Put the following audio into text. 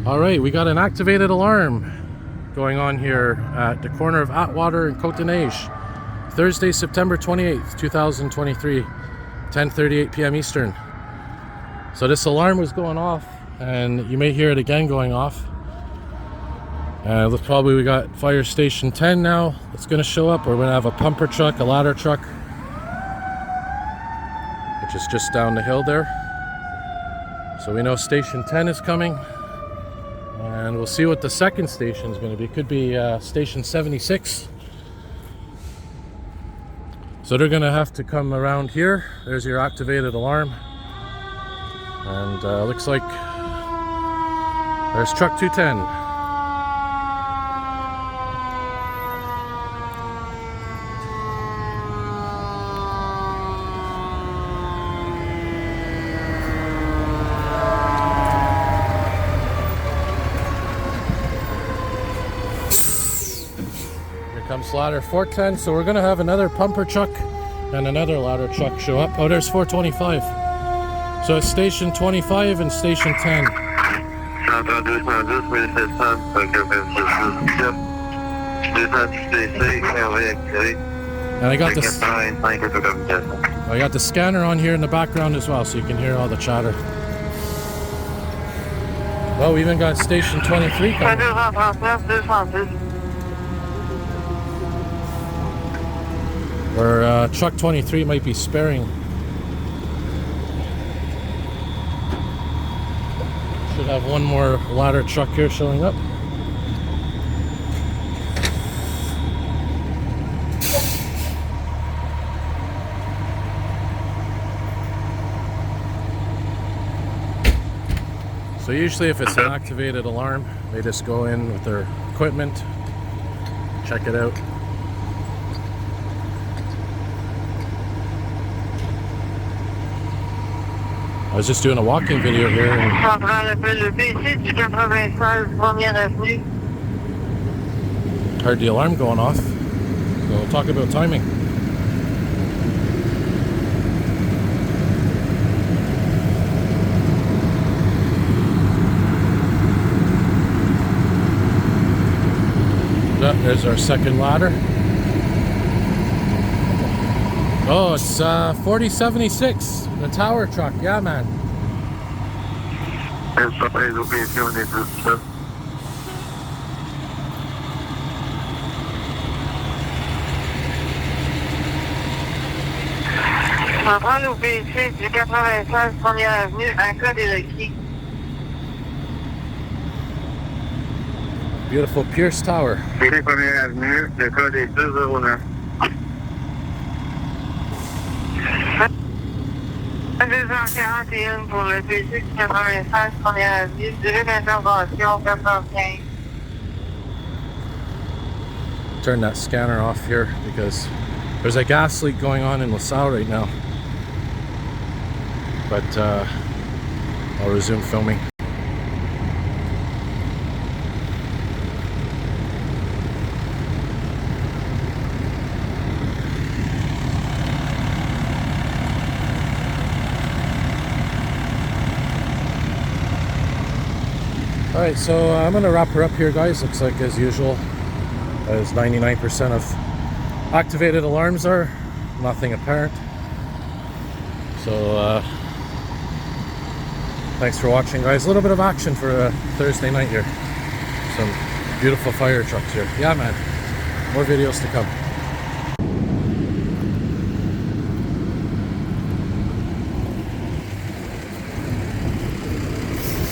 All right, we got an activated alarm going on here at the corner of Atwater and Côte-des-Neiges. Thursday, September 28th, 2023, 10:38 p.m. Eastern. So this alarm was going off, and you may hear it again going off. We got fire station 10 now. It's going to show up. We're going to have a pumper truck, a ladder truck, which is just down the hill there. So we know station 10 is coming. And we'll see what the second station is going to be. It could be station 76. So they're going to have to come around here. There's your activated alarm. And looks like there's truck 210. Comes ladder 410, so we're gonna have another pumper truck and another ladder truck show up. Oh, there's 425. So it's station 25 and station 10. And I got the scanner on here in the background as well, so you can hear all the chatter. Well, we even got station 23 coming. Or truck 23 might be sparing. Should have one more ladder truck here showing up. So usually if it's an activated alarm, they just go in with their equipment, check it out. I was just doing a walking video here and heard the alarm going off. So we'll talk about timing. There's our second ladder. Oh, it's 4076, the tower truck. Yeah, man. Beautiful Pierce Tower. Turn that scanner off here because there's a gas leak going on in LaSalle right now. But I'll resume filming. Alright, so I'm going to wrap her up here, guys. Looks like, as usual, as 99% of activated alarms are, nothing apparent. So, thanks for watching, guys. A little bit of action for a Thursday night here. Some beautiful fire trucks here. Yeah, man. More videos to come.